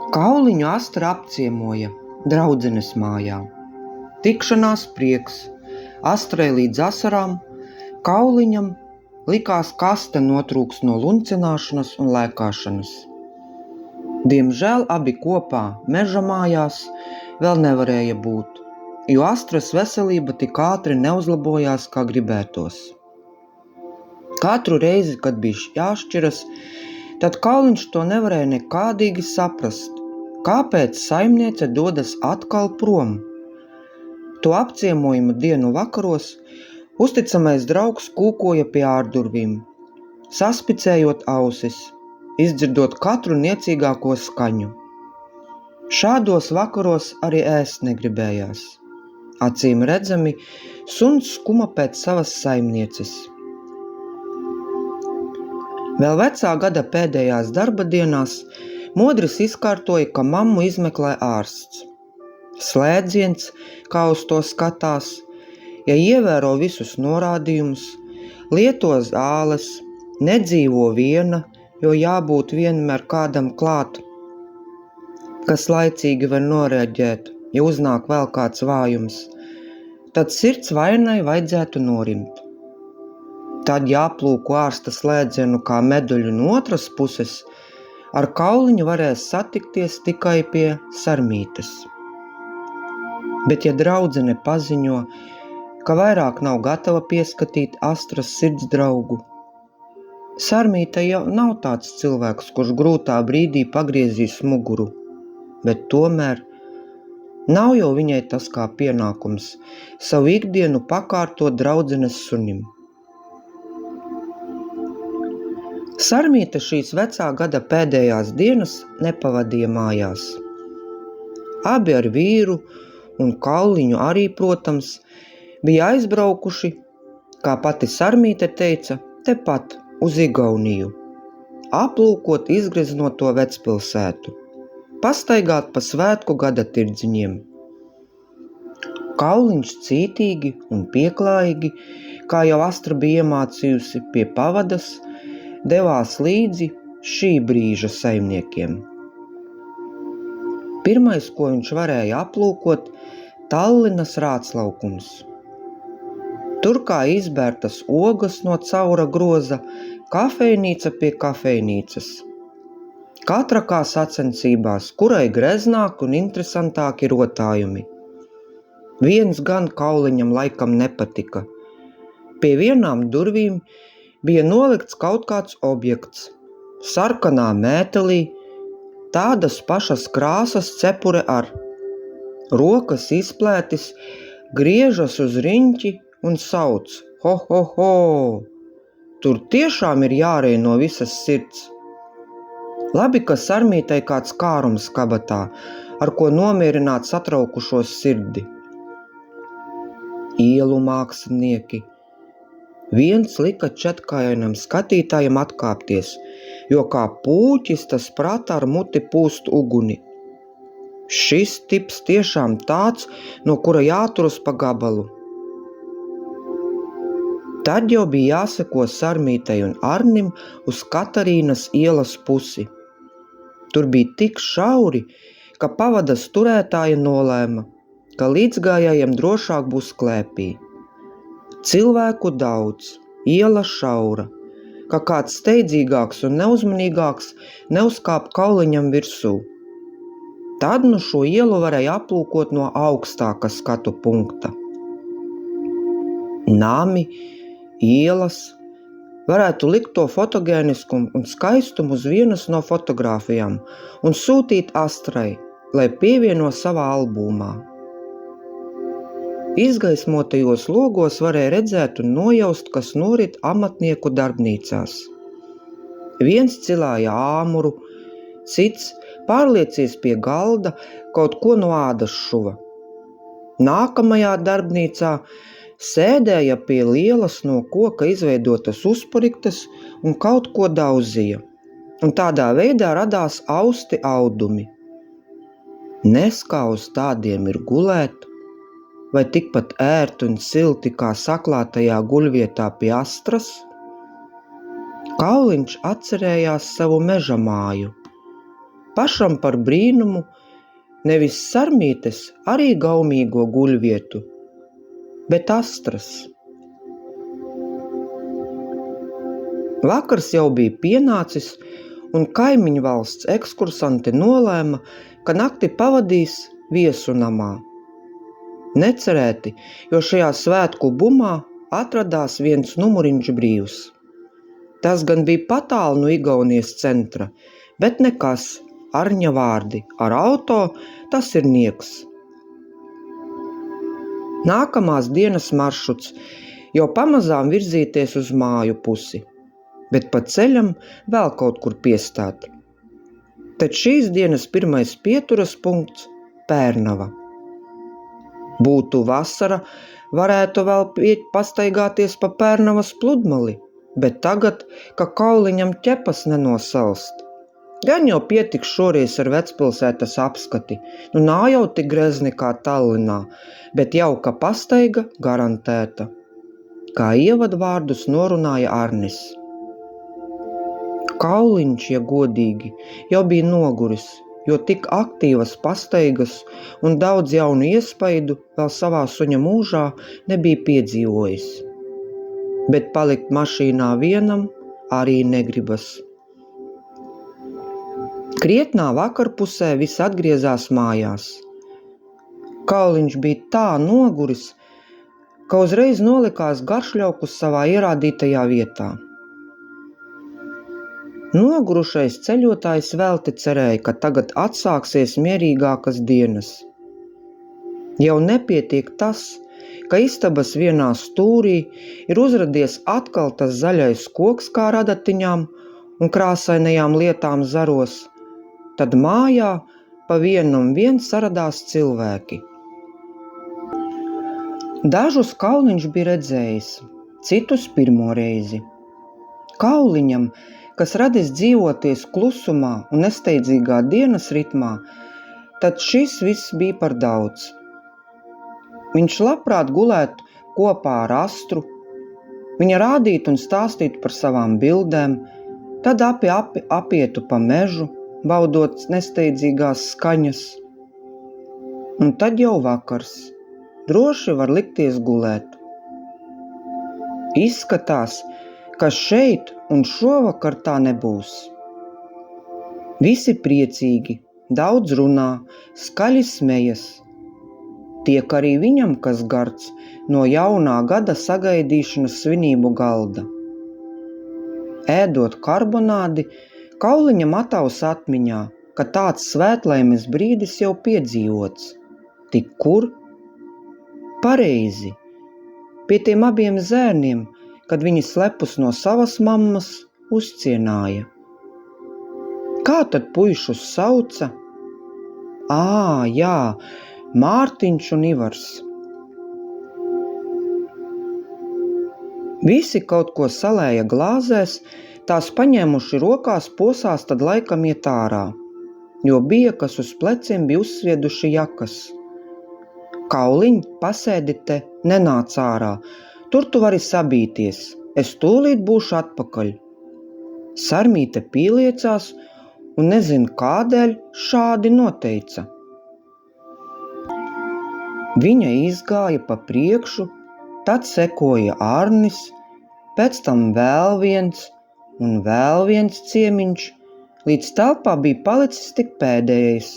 Kauliņu Astra apciemoja draudzenes mājā. Tikšanās prieks, Astrai līdz asarām, Kauliņam likās kaste notrūks no luncināšanas un lēkāšanas. Diemžēl abi kopā meža mājās vēl nevarēja būt, jo Astras veselība tik ātri neuzlabojās, kā gribētos. Katru reizi, kad bija jāšķiras, tad Kauliņš to nevarēja nekādīgi saprast, kāpēc saimniece dodas atkal prom. To apciemojumu dienu vakaros uzticamais draugs kūkoja pie ārdurvīm, saspicējot ausis, izdzirdot katru niecīgāko skaņu. Šādos vakaros arī ēst negribējās. Acīm redzami, suns skuma pēc savas saimnieces. Vēl vecā gada pēdējās darba dienās Modris izkārtoja, ka mammu izmeklē ārsts. Slēdziens, kā uz to skatās, ja ievēro visus norādījumus, lieto zāles, nedzīvo viena, jo jābūt vienmēr kādam klāt, kas laicīgi var noreaģēt, ja uznāk vēl kāds vājums, tad sirds vainai vajadzētu norimt. Tad jāplūko ārsta slēdzienu kā meduļu no otras puses, ar Kauliņu varēs satikties tikai pie Sarmītes. Bet ja draudzene paziņo, ka vairāk nav gatava pieskatīt Astras sirds draugu, Sarmīte jau nav tāds cilvēks, kurš grūtā brīdī pagriezīs muguru, bet tomēr nav jau viņai tas kā pienākums savu ikdienu pakārtot draudzenes sunim. Sarmīte šīs vecā gada pēdējās dienas nepavadīja mājās. Abi ar vīru un Kauliņu arī, protams, bija aizbraukuši, kā pati Sarmīte teica, tepat uz Igauniju, aplūkot izgreznoto vecpilsētu, pastaigāt pa svētku gada tirdziņiem. Kauliņš cītīgi un pieklājīgi, kā jau Astra bija iemācījusi pie pavadas, devās līdzi šī brīža saimniekiem. Pirmais, ko viņš varēja aplūkot, Tallinas rātslaukums. Tur kā izbērtas ogas no caura groza, kafejnīca pie kafejnīcas. Katra kā sacensībās, kurai greznāk un interesantāki rotājumi. Viens gan Kauliņam laikam nepatika. Pie vienām durvīm bija nolikts kaut kāds objekts, sarkanā mētelī, tādas pašas krāsas cepure ar, rokas izplētis, griežas uz riņķi un sauc: ho, ho, ho! Tur tiešām ir jārej no visas sirds. Labi, ka Sarmītei kāds kārums kabatā, ar ko nomierināt satraukušos sirdi. Ielu mākslinieki. Viens lika četrkājainam skatītājam atkāpties, jo kā pūķis tas prata ar muti pūst uguni. Šis tips tiešām tāds, no kura jāturas pa gabalu. Tad jau bija jāseko Sarmītei un Arnim uz Katarīnas ielas pusi. Tur bija tik šauri, ka pavadas turētāja nolēma, ka līdzgājējiem drošāk būs klēpī. Cilvēku daudz, iela šaura, ka kāds steidzīgāks un neuzmanīgāks neuzkāp Kauliņam virsū. Tad nu šo ielu varēja aplūkot no augstāka skatu punkta. Nami, ielas, varētu likt to fotogēniskumu un skaistumu uz vienas no fotogrāfijām un sūtīt Astrai, lai pievieno savā albumā. Izgaismotajos logos varēja redzēt un nojaust, kas norit amatnieku darbnīcās. Viens cilāja āmuru, cits pārliecies pie galda kaut ko no ādas šuva. Nākamajā darbnīcā sēdēja pie lielas no koka izveidotas uzpariktes un kaut ko daudzīja, un tādā veidā radās austi audumi. Nes kā uz tādiem ir gulēt, vai tikpat ērti un silti kā saklātajā guļvietā pie Astras? Kauliņš atcerējās savu meža māju, pašam par brīnumu, nevis sarmītes arī gaumīgo guļvietu, bet astras. Vakars jau bija pienācis, un kaimiņu valsts ekskursanti nolēma, ka nakti pavadīs viesu namā. Necerēti, jo šajā svētku bumā atradās viens numuriņš brīvs. Tas gan bija patālu no Igaunijas centra, bet nekas, Arņa vārdi, ar auto tas ir nieks. Nākamās dienas maršruts jau pamazām virzīties uz māju pusi, bet pa ceļam vēl kaut kur piestāt. Tad šīs dienas pirmais pieturas punkts – Pērnava. Būtu vasara, varētu vēl pastaigāties pa Pērnavas pludmali, bet tagad, ka kauliņam ķepas nenosalst. Gan jau pietiks šoreiz ar vecpilsētas apskati, nav jau tik grezni kā Tallinā, bet jauka pastaiga garantēta. Kā ievadvārdus norunāja Arnis. Kauliņš, ja godīgi, jau bija noguris, jo tik aktīvas pastaigas un daudz jaunu iespaidu vēl savā suņa mūžā nebija piedzīvojis. Bet palikt mašīnā vienam arī negribas. Krietnā vakarpusē viss atgriezās mājās. Kauliņš bija tā noguris, ka uzreiz nolikās garšļaukus savā ierādītajā vietā. Nogurušais ceļotājs velti cerēja, ka tagad atsāksies mierīgākas dienas. Jau nepietiek tas, ka istabas vienā stūrī ir uzradies atkal tas zaļais koks kā radatiņām un krāsainajām lietām zaros, tad mājā pa vienam vien saradās cilvēki. Dažus Kauliņš bija redzējis, citus pirmo reizi. Kauliņam, kas radis dzīvoties klusumā un nesteidzīgā dienas ritmā, tad šis viss bija par daudz. Viņš labprāt gulētu kopā ar Astru, viņa rādītu un stāstītu par savām bildēm, tad apietu pa mežu, baudot nesteidzīgās skaņas. Un tad jau vakars, droši var likties gulēt. Izskatās, ka šeit un šovakar tā nebūs. Visi priecīgi, daudz runā, skaļi smejas. Tiek arī viņam kas gards no jaunā gada sagaidīšanas svinību galda. Ēdot karbonādi, Kauliņam ataus atmiņā, ka tāds svētlaimes brīdis jau piedzīvots. Tik kur? Pareizi, pie tiem abiem zērniem, kad viņi slepus no savas mammas uzcienāja. Kā tad puišus sauca? Jā, Mārtiņš un Ivars. Visi kaut ko salēja glāzēs, tās paņēmuši rokās posās, tad laikam iet ārā, jo bija, kas uz pleciem bija uzsvieduši jakas. Kauliņ, pasēdi te, nenāc ārā, tur tu vari sabīties, es tūlīt būšu atpakaļ. Sarmīte pieliecās un nezinu kādēļ šādi noteica. Viņa izgāja pa priekšu, tad sekoja Arnis, pēc tam vēl viens un vēl viens ciemiņš, līdz telpā bija palicis tik pēdējais,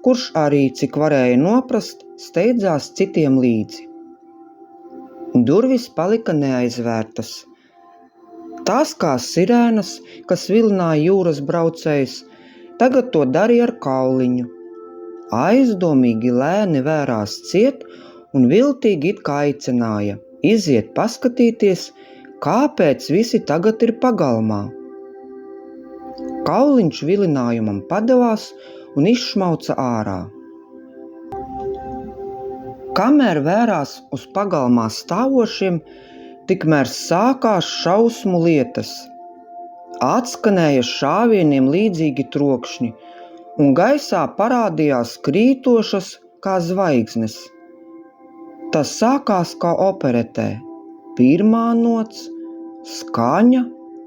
kurš arī, cik varēja noprast, steidzās citiem līdzi. Durvis palika neaizvērtas. Tās kā sirēnas, kas vilināja jūras braucējus, tagad to darīja ar Kauliņu. Aizdomīgi lēni vērās ciet un viltīgi it kā aicināja, iziet paskatīties, kāpēc visi tagad ir pagalmā. Kauliņš vilinājumam padevās un izšmauca ārā. Kamēr vērās uz pagalmā stāvošiem, tikmēr sākās šausmu lietas. Atskanēja šāvieniem līdzīgi trokšņi, un gaisā parādījās krītošas kā zvaigznes. Tas sākās kā operetē. Pirmā nots, skaņa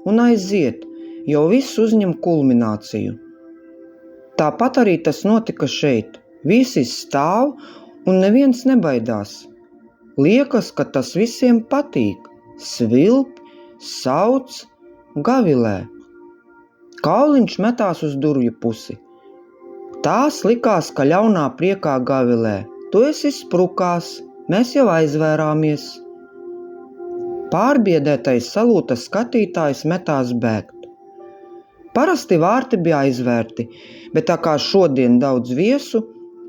un aiziet, jo viss uzņem kulmināciju. Tāpat arī tas notika šeit. Visi stāv un neviens nebaidās. Liekas, ka tas visiem patīk. Svilp, sauc, gavilē. Kauliņš metās uz durvju pusi. Tās likās, ka ļaunā priekā gavilē. Tu esi sprukās, mēs jau aizvērāmies. Pārbiedētais salūta skatītājs metās bēgt. Parasti vārti bija aizvērti, bet tā kā šodien daudz viesu,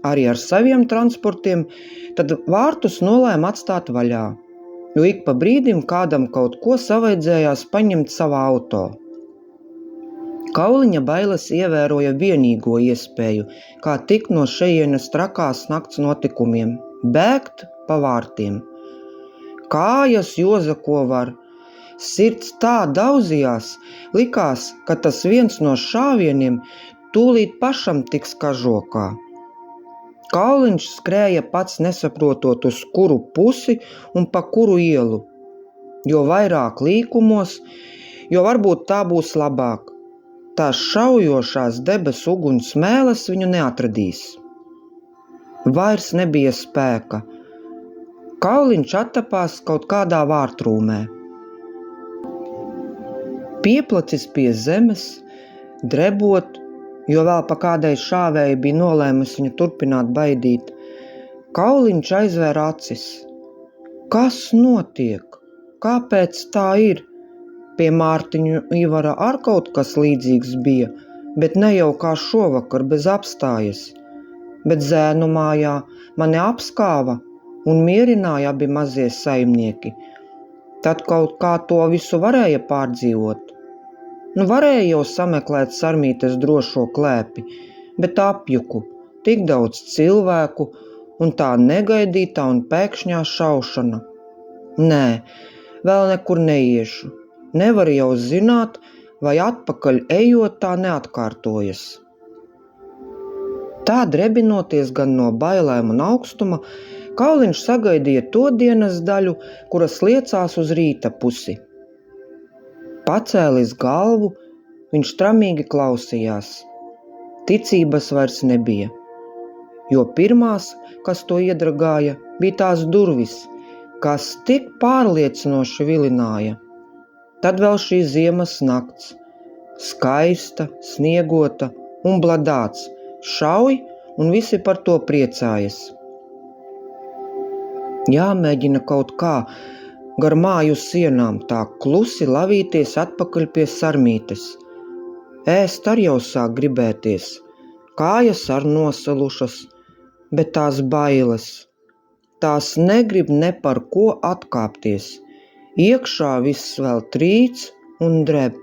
arī ar saviem transportiem, tad vārtus nolēma atstāt vaļā, jo ik pa brīdim kādam kaut ko savaidzējās paņemt savā auto. Kauliņa bailes ievēroja vienīgo iespēju, kā tikt no šejienes trakās nakts notikumiem – bēgt pa vārtiem. Kājas joza, ko var. Sirds tā daudzījās, likās, ka tas viens no šāvieniem tūlīt pašam tiks kažokā. Kauliņš skrēja pats nesaprotot uz kuru pusi un pa kuru ielu. Jo vairāk līkumos, jo varbūt tā būs labāk. Tās šaujošās debesu uguns mēles viņu neatradīs. Vairs nebija spēka. Kauliņš attapās kaut kādā vārtrūmē. Pieplacis pie zemes, drebot, jo vēl pa kādai šāvēji bija nolēmusi viņu turpināt baidīt, Kauliņš aizvēra acis. Kas notiek? Kāpēc tā ir? Pie Mārtiņu Ivara ar kaut kas līdzīgs bija, bet ne jau kā šovakar bez apstājas. Bet Zēnu mājā mani apskāva un mierināja abi mazie saimnieki. Tad kaut kā to visu varēja pārdzīvot. Varēja jau sameklēt Sarmītes drošo klēpi, bet apjuku, tik daudz cilvēku un tā negaidītā un pēkšņā šaušana. Nē, vēl nekur neiešu. Nevar jau zināt, vai atpakaļ ejot tā neatkārtojas. Tā drebinoties gan no bailēm un augstuma, Kauliņš sagaidīja to dienas daļu, kuras liecās uz rīta pusi. Pacēlis galvu, viņš tramīgi klausījās. Ticības vairs nebija, jo pirmās, kas to iedragāja, bija tās durvis, kas tik pārliecinoši vilināja. Tad vēl šī ziemas nakts, skaista, sniegota un bladāts, šauj un visi par to priecājas. Jāmēģina kaut kā gar māju sienām tā klusi lavīties atpakaļ pie Sarmītes. Ēst ar jau sāk gribēties, kājas ar nosalušas, bet tās bailes. Tās negrib ne par ko atkāpties. Iekšā viss vēl trīc un dreb.